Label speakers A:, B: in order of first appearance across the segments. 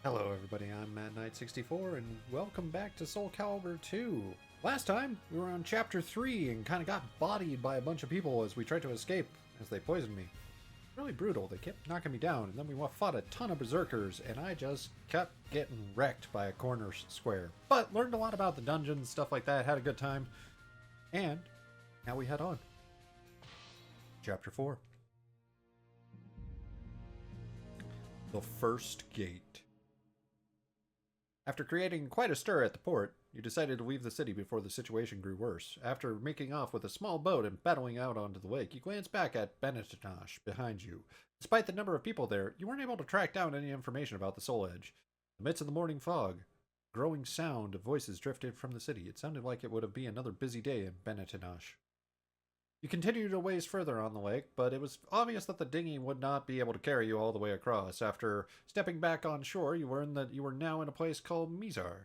A: Hello everybody, I'm Madknight64 and welcome back to Soul Calibur 2. Last time, we were on Chapter 3 and kind of got bodied by a bunch of people as we tried to escape, as they poisoned me. Really brutal, they kept knocking me down, and then we fought a ton of berserkers, and I just kept getting wrecked by a corner square. But learned a lot about the dungeons, stuff like that, had a good time, and now we head on. Chapter 4. The First Gate. After creating quite a stir at the port, you decided to leave the city before the situation grew worse. After making off with a small boat and paddling out onto the lake, you glanced back at Madknight behind you. Despite the number of people there, you weren't able to track down any information about the Soul Edge. In the midst of the morning fog, a growing sound of voices drifted from the city. It sounded like it would be another busy day in Madknight. You continued a ways further on the lake, but it was obvious that the dinghy would not be able to carry you all the way across. After stepping back on shore, you learned that you were now in a place called Mizar.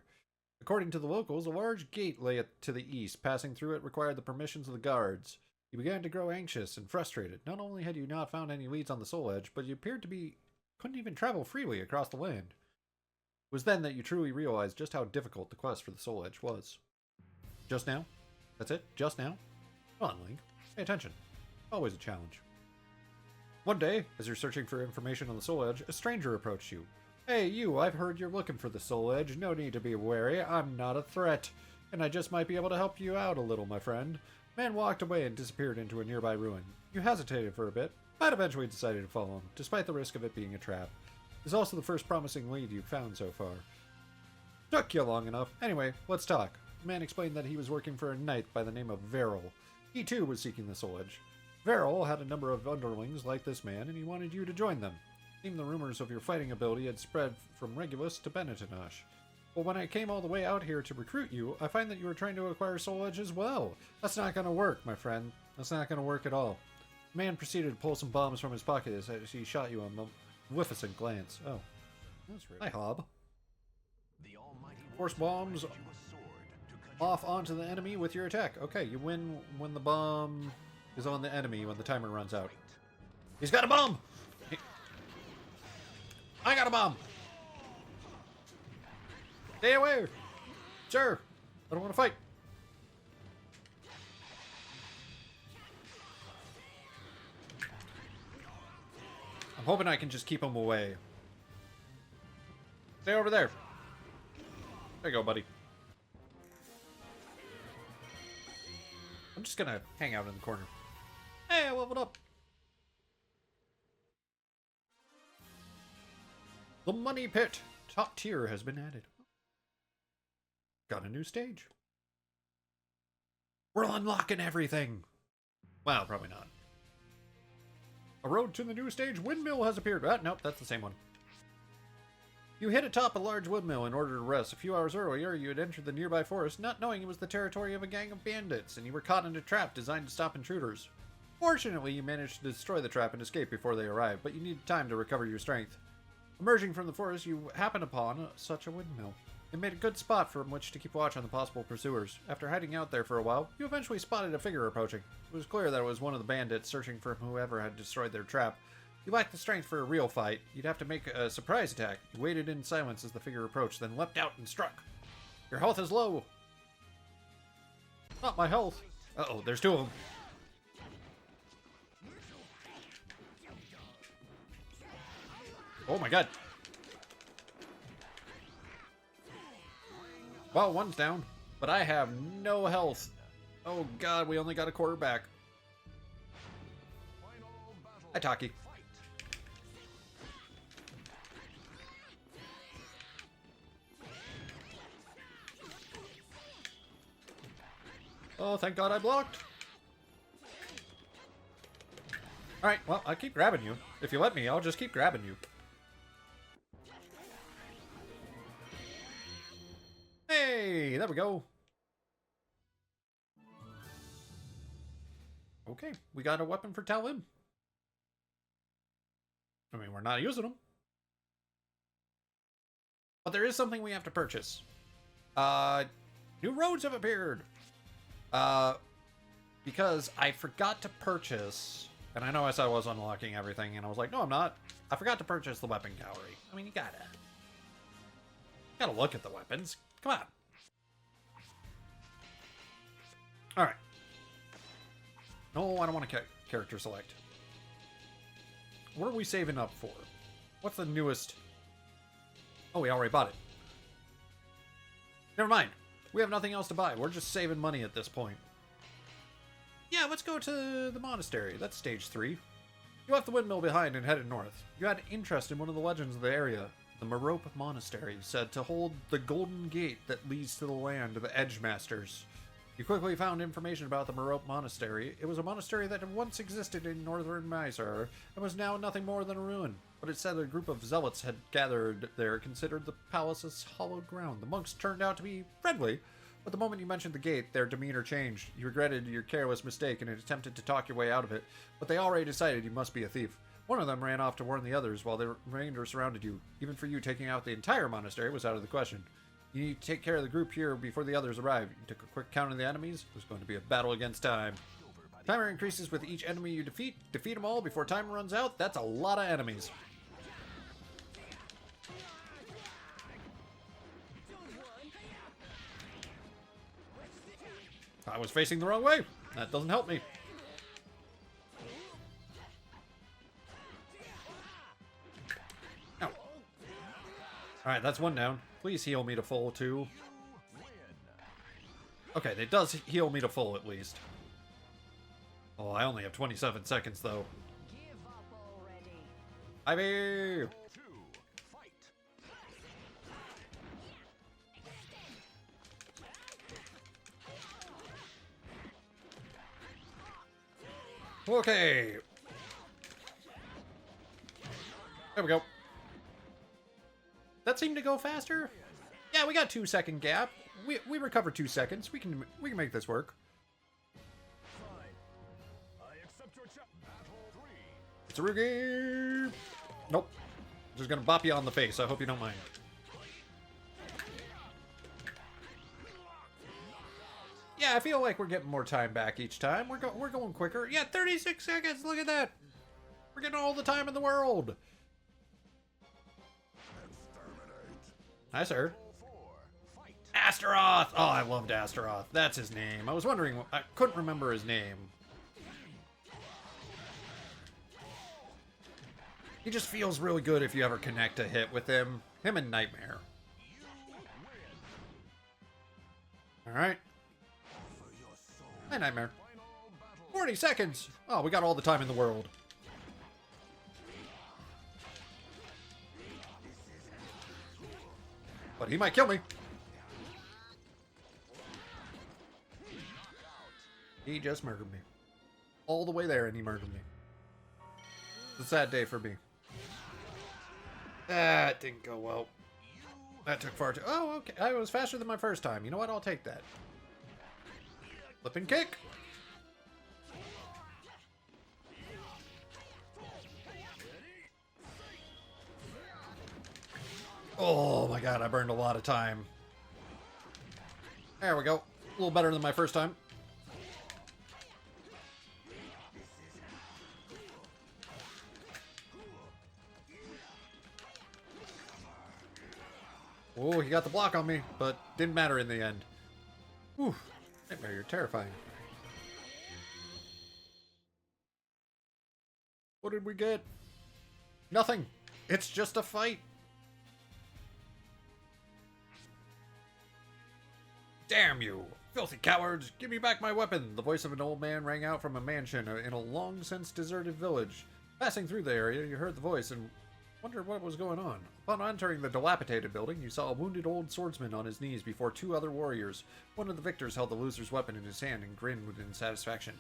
A: According to the locals, a large gate lay to the east. Passing through it required the permissions of the guards. You began to grow anxious and frustrated. Not only had you not found any leads on the Soul Edge, but you appeared to couldn't even travel freely across the land. It was then that you truly realized just how difficult the quest for the Soul Edge was. Just now? That's it? Just now? Come on, Link. Pay attention. Always a challenge. One day, as you're searching for information on the Soul Edge, a stranger approached you. Hey, you, I've heard you're looking for the Soul Edge. No need to be wary. I'm not a threat. And I just might be able to help you out a little, my friend. The man walked away and disappeared into a nearby ruin. You hesitated for a bit, but eventually decided to follow him, despite the risk of it being a trap. It's also the first promising lead you've found so far. Took you long enough. Anyway, let's talk. The man explained that he was working for a knight by the name of Veril. He too was seeking the Soul Edge. Veril had a number of underlings like this man, and he wanted you to join them. It seemed the rumors of your fighting ability had spread from Regulus to Madknight. Well, when I came all the way out here to recruit you, I find that you were trying to acquire Soul Edge as well. That's not going to work, my friend. That's not going to work at all. The man proceeded to pull some bombs from his pocket as he shot you a maleficent glance. Oh, that's right. Hi, Hob. Force bombs off onto the enemy with your attack. Okay, you win when the bomb is on the enemy when the timer runs out. He's got a bomb! I got a bomb! Stay away! Sir! I don't want to fight. I'm hoping I can just keep him away. Stay over there. There you go, buddy. I'm just gonna hang out in the corner. Hey, I leveled up! The Money Pit! Top tier has been added. Got a new stage. We're unlocking everything! Well, probably not. A road to the new stage windmill has appeared. Nope, that's the same one. You hit atop a large windmill in order to rest. A few hours earlier, you had entered the nearby forest, not knowing it was the territory of a gang of bandits, and you were caught in a trap designed to stop intruders. Fortunately, you managed to destroy the trap and escape before they arrived, but you needed time to recover your strength. Emerging from the forest, you happened upon such a windmill. It made a good spot from which to keep watch on the possible pursuers. After hiding out there for a while, you eventually spotted a figure approaching. It was clear that it was one of the bandits searching for whoever had destroyed their trap. You lacked the strength for a real fight. You'd have to make a surprise attack. You waited in silence as the figure approached, then leapt out and struck. Your health is low. Not my health. Uh-oh, there's two of them. Oh my god. Well, one's down, but I have no health. Oh god, we only got a quarter back. Hi, Taki. Oh, thank God I blocked. Alright, well, I'll keep grabbing you. If you let me, I'll just keep grabbing you. Hey, there we go. Okay, we got a weapon for Talim. I mean, we're not using them. But there is something we have to purchase. New roads have appeared. Because I forgot to purchase, and I know I said I was unlocking everything, and I was like, no, I'm not. I forgot to purchase the weapon gallery. I mean, you gotta. Gotta look at the weapons. Come on. Alright. No, I don't want to character select. What are we saving up for? What's the newest? Oh, we already bought it. Never mind. We have nothing else to buy. We're just saving money at this point. Yeah, let's go to the monastery. That's stage 3. You left the windmill behind and headed north. You had interest in one of the legends of the area. The Merope Monastery, said to hold the golden gate that leads to the land of the Edgemasters. You quickly found information about the Merope Monastery. It was a monastery that had once existed in northern Mysore and was now nothing more than a ruin. But it said a group of zealots had gathered there, considered the palace's hallowed ground. The monks turned out to be friendly, but the moment you mentioned the gate, their demeanor changed. You regretted your careless mistake and had attempted to talk your way out of it, but they already decided you must be a thief. One of them ran off to warn the others while the remainder surrounded you. Even for you, taking out the entire monastery was out of the question. You need to take care of the group here before the others arrive. You took a quick count of the enemies. It was going to be a battle against time. Timer increases with each enemy you defeat. Defeat them all before time runs out. That's a lot of enemies. I was facing the wrong way. That doesn't help me. Oh. Alright, that's one down. Please heal me to full, too. Okay, it does heal me to full, at least. Oh, I only have 27 seconds, though. Ivy! Okay. There we go. That seemed to go faster. Yeah, we got 2-second gap. We recovered 2 seconds. We can make this work. It's a rookie. Nope. Just gonna bop you on the face. I hope you don't mind. Yeah, I feel like we're getting more time back each time. We're going quicker. Yeah, 36 seconds. Look at that. We're getting all the time in the world. Hi, sir. Astaroth. Oh, I loved Astaroth. That's his name. I was wondering. I couldn't remember his name. He just feels really good if you ever connect a hit with him. Him and Nightmare. Alright. Hi, Nightmare. 40 seconds! Oh, we got all the time in the world. But he might kill me. He just murdered me. All the way there and he murdered me. It's a sad day for me. That didn't go well. That took far too... Oh, okay. I was faster than my first time. You know what? I'll take that. Flip and kick. Oh my god, I burned a lot of time. There we go. A little better than my first time. Oh, he got the block on me, but didn't matter in the end. Whew. Nightmare, you're terrifying. What did we get? Nothing. It's just a fight. Damn you, filthy cowards! Give me back my weapon! The voice of an old man rang out from a mansion in a long-since deserted village. Passing through the area, you heard the voice and wondered what was going on. Upon entering the dilapidated building, you saw a wounded old swordsman on his knees before 2 other warriors. One of the victors held the loser's weapon in his hand and grinned with satisfaction.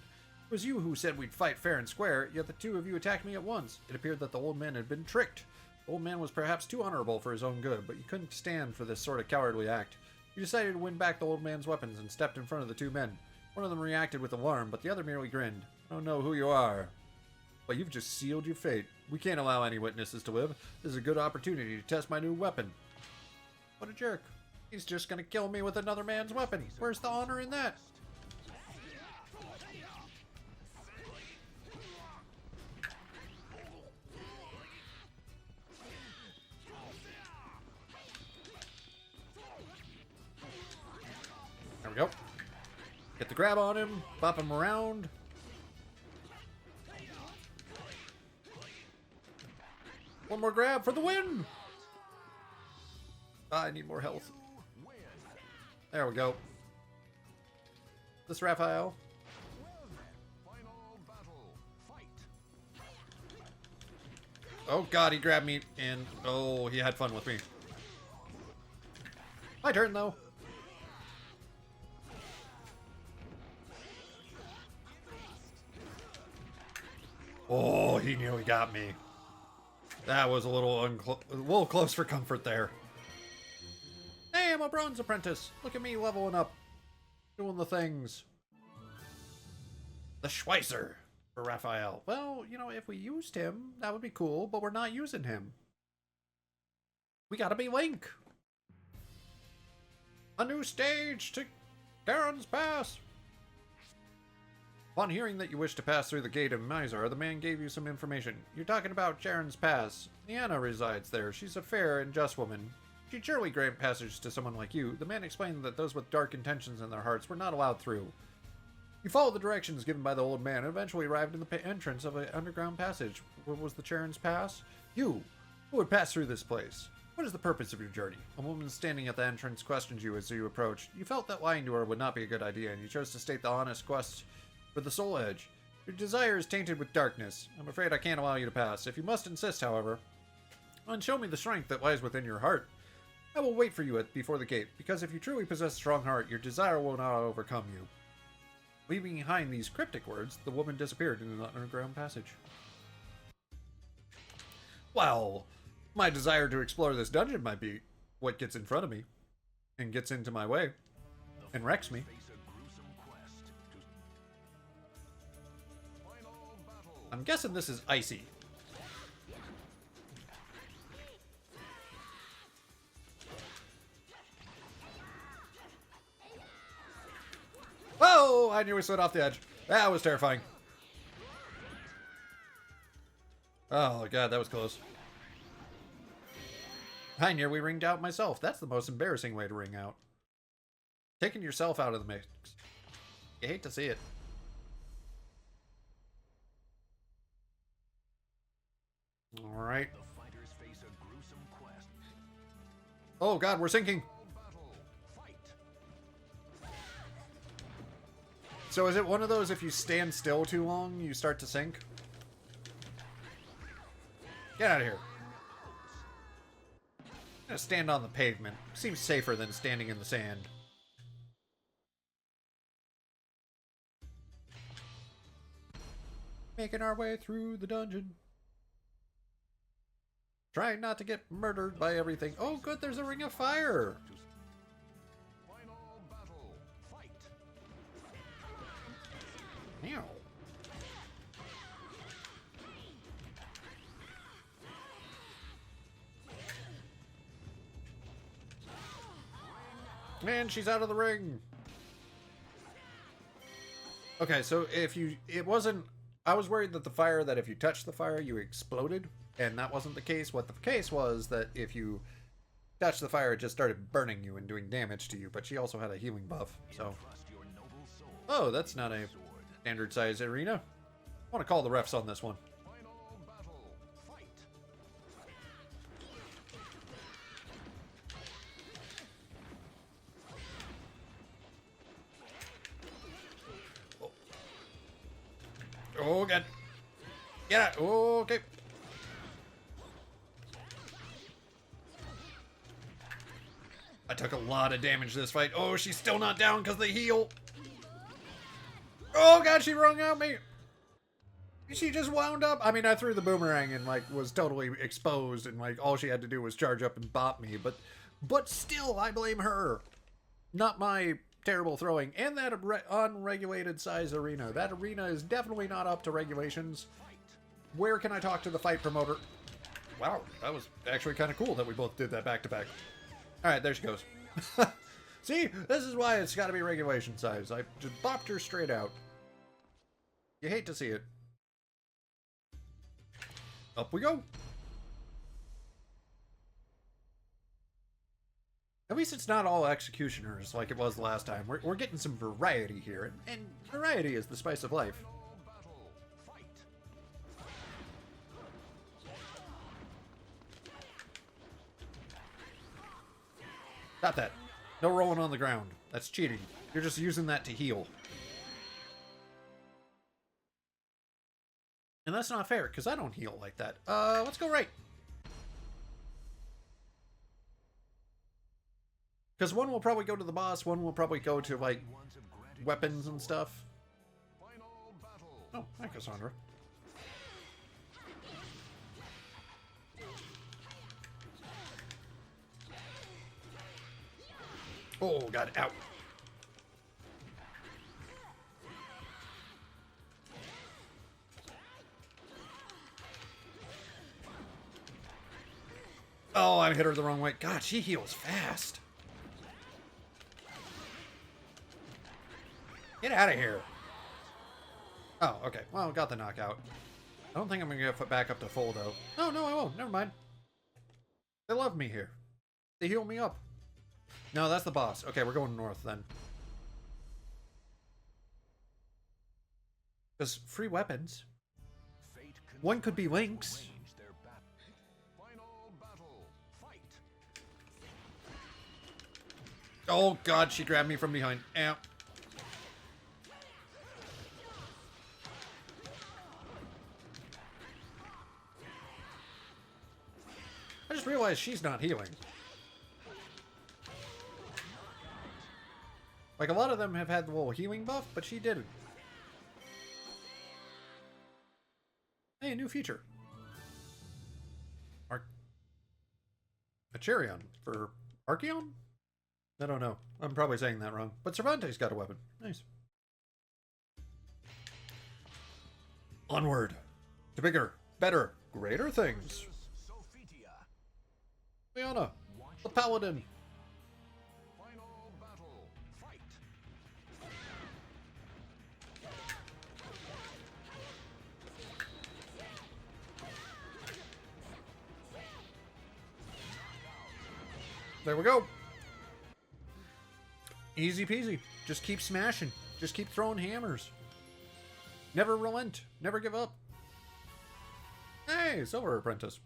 A: It was you who said we'd fight fair and square, yet the 2 of you attacked me at once. It appeared that the old man had been tricked. The old man was perhaps too honorable for his own good, but you couldn't stand for this sort of cowardly act. You decided to win back the old man's weapons and stepped in front of the 2 men. One of them reacted with alarm, but the other merely grinned. I don't know who you are, but you've just sealed your fate. We can't allow any witnesses to live. This is a good opportunity to test my new weapon. What a jerk. He's just gonna kill me with another man's weapon. Where's the honor in that? we go. Get the grab on him. Bop him around. One more grab for the win! I need more health. There we go. This Raphael. Oh god, he grabbed me and oh, he had fun with me. My turn though. Oh, he nearly got me. That was a little close for comfort there. Hey, I'm a bronze apprentice. Look at me leveling up. Doing the things. The Schweizer for Raphael. Well, you know, if we used him, that would be cool, but we're not using him. We gotta be Link. A new stage to Garen's Pass. Upon hearing that you wish to pass through the gate of Mizar, the man gave you some information. You're talking about Garen's Pass. Leanna resides there. She's a fair and just woman. She'd surely grant passage to someone like you. The man explained that those with dark intentions in their hearts were not allowed through. You followed the directions given by the old man and eventually arrived in the entrance of an underground passage. What was the Charon's Pass? You, who would pass through this place? What is the purpose of your journey? A woman standing at the entrance questioned you as you approached. You felt that lying to her would not be a good idea, and you chose to state the honest quest for the Soul Edge. Your desire is tainted with darkness. I'm afraid I can't allow you to pass. If you must insist, however, and show me the strength that lies within your heart, I will wait for you before the gate, because if you truly possess a strong heart, your desire will not overcome you. Leaving behind these cryptic words, the woman disappeared in the underground passage. Well, my desire to explore this dungeon might be what gets in front of me, and gets into my way, and wrecks me. I'm guessing this is icy. Whoa! I nearly slid off the edge. That was terrifying. Oh god, that was close. I nearly ringed out myself. That's the most embarrassing way to ring out. Taking yourself out of the mix. You hate to see it. Alright. Oh god, we're sinking. So is it one of those if you stand still too long, you start to sink? Get out of here. I'm gonna stand on the pavement. Seems safer than standing in the sand. Making our way through the dungeon. Trying not to get murdered by everything. Oh good, there's a ring of fire. Meow. Man, she's out of the ring. Okay, so if you, it wasn't, I was worried that the fire, that if you touched the fire, you exploded. And that wasn't the case. What the case was that if you touched the fire, it just started burning you and doing damage to you. But she also had a healing buff, so. Oh, that's not a standard size arena. I want to call the refs on this one. Oh god. Yeah, okay. I took a lot of damage this fight. Oh, she's still not down because of the heal. Oh god, she wrung out me. She just wound up. I mean, I threw the boomerang and like was totally exposed, and like all she had to do was charge up and bop me. But still, I blame her, not my terrible throwing. And that unregulated size arena. That arena is definitely not up to regulations. Where can I talk to the fight promoter? Wow, that was actually kind of cool that we both did that back to back. All right, there she goes. See, this is why it's got to be regulation size. I just bopped her straight out. You hate to see it. Up we go. At least it's not all executioners like it was last time. We're getting some variety here, and variety is the spice of life. Stop that. No rolling on the ground. That's cheating. You're just using that to heal. And that's not fair, because I don't heal like that. Let's go right. Because one will probably go to the boss, one will probably go to, like, weapons and stuff. Oh, hi, Cassandra. Oh, got it. Out. Oh, I hit her the wrong way. God, she heals fast. Get out of here. Oh, okay. Well, got the knockout. I don't think I'm going to get back up to full, though. Oh, no, I won't. Never mind. They love me here. They heal me up. No, that's the boss. Okay, we're going north, then. Because free weapons. One could be Link's. Oh, God, she grabbed me from behind. Ow. I just realized she's not healing. Like, a lot of them have had the little healing buff, but she didn't. Hey, a new feature. Acherion for Archeon? I don't know. I'm probably saying that wrong. But Cervantes got a weapon. Nice. Onward. To bigger, better, greater things. Liana, the Paladin.
B: Final battle. Fight.
A: There we go. Easy peasy. Just keep smashing. Just keep throwing hammers. Never relent. Never give up. Hey, Silver Apprentice.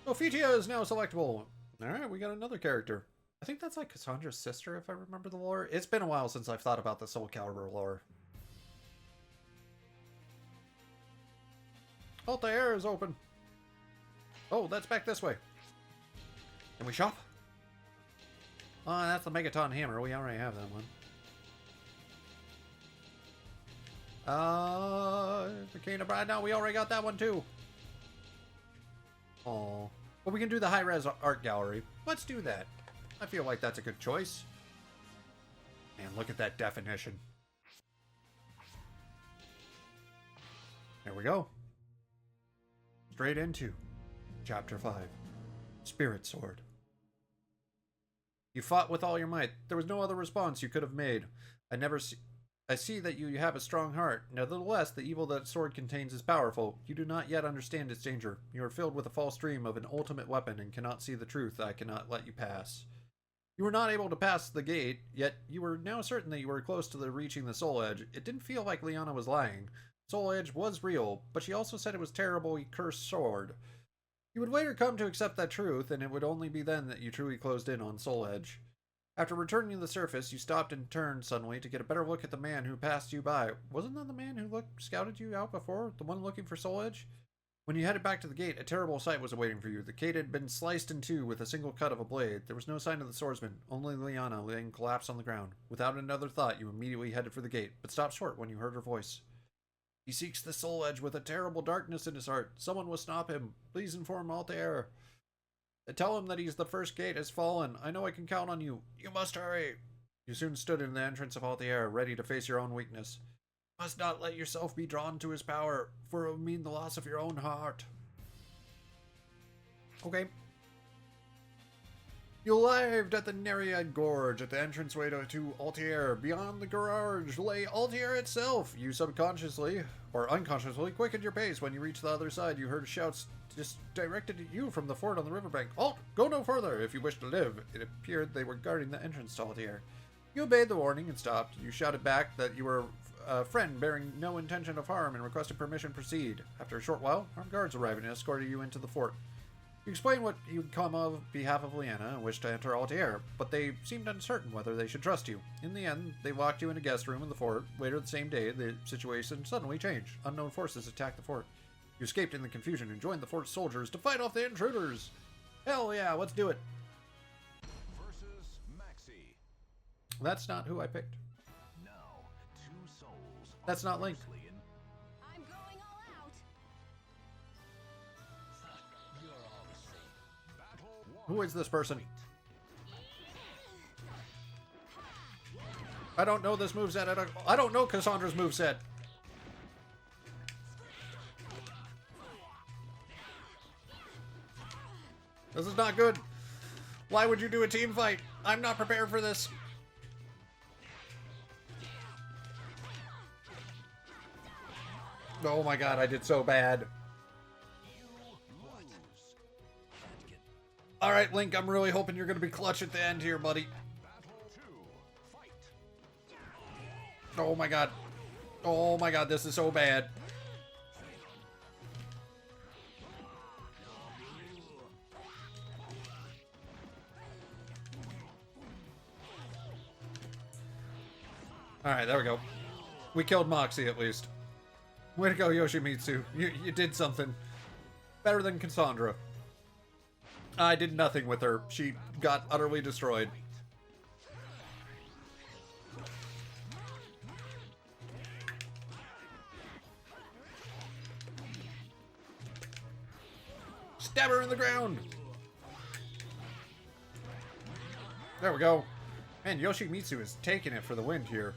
A: Ophitia is now selectable. Alright, we got another character. I think that's like Cassandra's sister, if I remember the lore. It's been a while since I've thought about the Soul Calibur lore. Altair is open. Oh, that's back this way. Can we shop? Oh, that's the Megaton Hammer. We already have that one. The Cane of Bride. No, we already got that one too. Oh, well, we can do the high-res art gallery. Let's do that. I feel like that's a good choice. Man, look at that definition. There we go. Straight into Chapter 5. Spirit Sword. You fought with all your might. There was no other response you could have made. I see that you have a strong heart. Nevertheless, the evil that sword contains is powerful. You do not yet understand its danger. You are filled with a false dream of an ultimate weapon and cannot see the truth. I cannot let you pass. You were not able to pass the gate, yet you were now certain that you were close to reaching the Soul Edge. It didn't feel like Liana was lying. Soul Edge was real, but she also said it was terribly cursed sword. You would later come to accept that truth, and it would only be then that you truly closed in on Soul Edge. After returning to the surface, you stopped and turned suddenly to get a better look at the man who passed you by. Wasn't that the man who scouted you out before? The one looking for Soul Edge? When you headed back to the gate, a terrible sight was awaiting for you. The gate had been sliced in two with a single cut of a blade. There was no sign of the swordsman, only Liana laying collapsed on the ground. Without another thought, you immediately headed for the gate, but stopped short when you heard her voice. He seeks the Soul Edge with a terrible darkness in his heart. Someone will stop him. Please inform Altair. Tell him that the first gate has fallen. I know I can count on you. You must hurry. You soon stood in the entrance of Altair, ready to face your own weakness. You must not let yourself be drawn to his power, for it will mean the loss of your own heart. Okay. You arrived at the Nereid Gorge at the entranceway to Altair. Beyond the garage lay Altair itself. You subconsciously, or unconsciously, quickened your pace. When you reached the other side, you heard shouts just directed at you from the fort on the riverbank. Halt! Go no further if you wish to live. It appeared they were guarding the entrance to Altair. You obeyed the warning and stopped. You shouted back that you were a friend bearing no intention of harm and requested permission to proceed. After a short while, armed guards arrived and escorted you into the fort. You explained what you'd come on behalf of Leanna and wished to enter Altair, but they seemed uncertain whether they should trust you. In the end, they locked you in a guest room in the fort. Later the same day, the situation suddenly changed. Unknown forces attacked the fort. You escaped in the confusion and joined the fort's soldiers to fight off the intruders. Hell yeah, let's do it.
B: Versus Maxi.
A: That's not who I picked.
B: Now, two souls.
A: That's not Link.
C: I'm going all out.
B: Battle one.
A: Who is this person? I don't know this moveset. I don't know Cassandra's moveset. This is not good. Why would you do a team fight? I'm not prepared for this. Oh my god, I did so bad. Alright, Link, I'm really hoping you're going to be clutch at the end here, buddy.
B: Battle two. Fight.
A: Oh my god. Oh my god, this is so bad. Alright, there we go. We killed Moxie at least. Way to go, Yoshimitsu. You did something. Better than Cassandra. I did nothing with her. She got utterly destroyed. Stab her in the ground! There we go. Man, Yoshimitsu is taking it for the win here.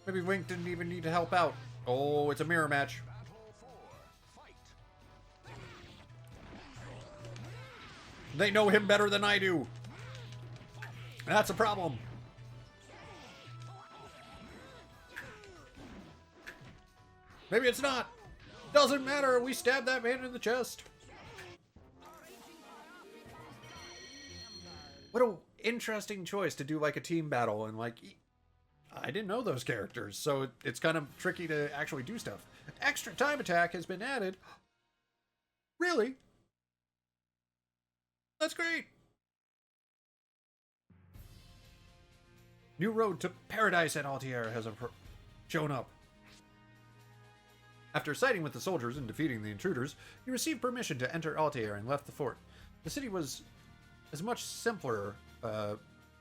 A: Maybe Link didn't even need to help out. Oh, it's a mirror match.
B: Battle four. Fight.
A: They know him better than I do. That's a problem. Maybe it's not. Doesn't matter. We stabbed that man in the chest. What an interesting choice to do like a team battle and like... I didn't know those characters, so it's kind of tricky to actually do stuff. Extra time attack has been added. Really? That's great. New road to paradise at Altair has shown up. After siding with the soldiers and defeating the intruders, you received permission to enter Altair and left the fort. The city was as much simpler.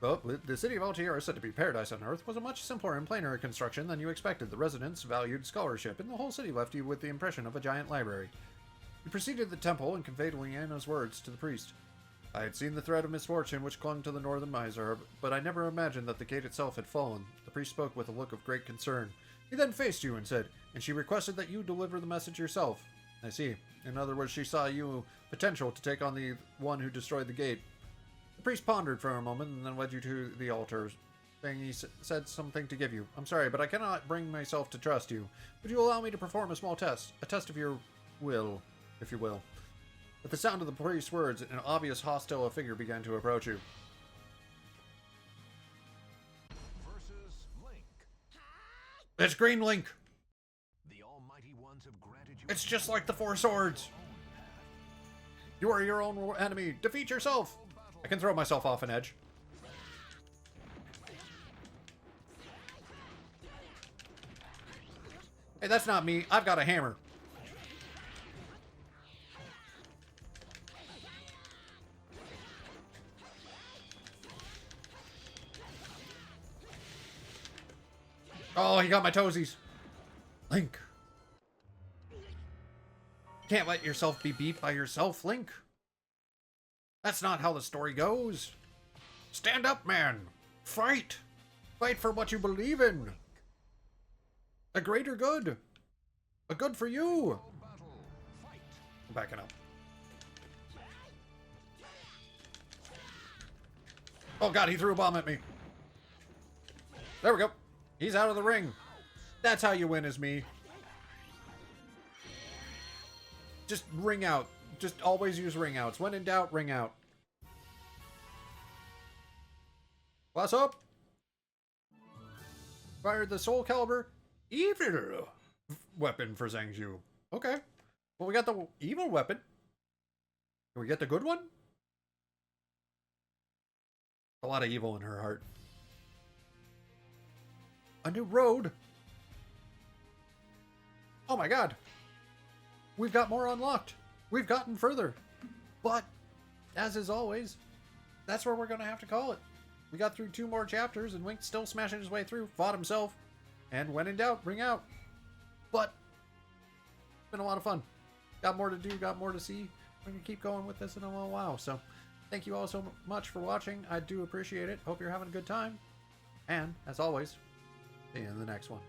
A: Well, the city of Altair, said to be paradise on Earth, was a much simpler and plainer construction than you expected. The residents valued scholarship, and the whole city left you with the impression of a giant library. You proceeded to the temple and conveyed Leanna's words to the priest. I had seen the thread of misfortune which clung to the northern miser, but I never imagined that the gate itself had fallen. The priest spoke with a look of great concern. He then faced you and said, and she requested that you deliver the message yourself. I see. In other words, she saw you potential to take on the one who destroyed the gate. The priest pondered for a moment and then led you to the altar, saying he said something to give you. I'm sorry, but I cannot bring myself to trust you. Would you allow me to perform a small test? A test of your will, if you will. At the sound of the priest's words, an obvious hostile figure began to approach you.
B: Versus Link.
A: It's Green Link!
B: The Almighty Ones have granted you.
A: It's just like the Four Swords! You are your own enemy! Defeat yourself! I can throw myself off an edge. Hey, that's not me. I've got a hammer. Oh, he got my toesies. Link. Can't let yourself be beat by yourself, Link. That's not how the story goes. Stand up, man. Fight. Fight for what you believe in. A greater good. A good for you.
B: Battle. Fight.
A: I'm backing up. Oh god, he threw a bomb at me. There we go. He's out of the ring. That's how you win as me. Just ring out. Just always use ring outs. When in doubt, ring out. Class up. Fired the Soul Calibur evil weapon for Zhangzhou. Okay. Well, we got the evil weapon. Can we get the good one? A lot of evil in her heart. A new road. Oh my god. We've got more unlocked. We've gotten further. But, as is always, that's where we're going to have to call it. We got through 2 more chapters, and Wink's still smashing his way through. Fought himself. And when in doubt, ring out. But, it's been a lot of fun. Got more to do, got more to see. We're going to keep going with this in a little while. So, thank you all so much for watching. I do appreciate it. Hope you're having a good time. And, as always, see you in the next one.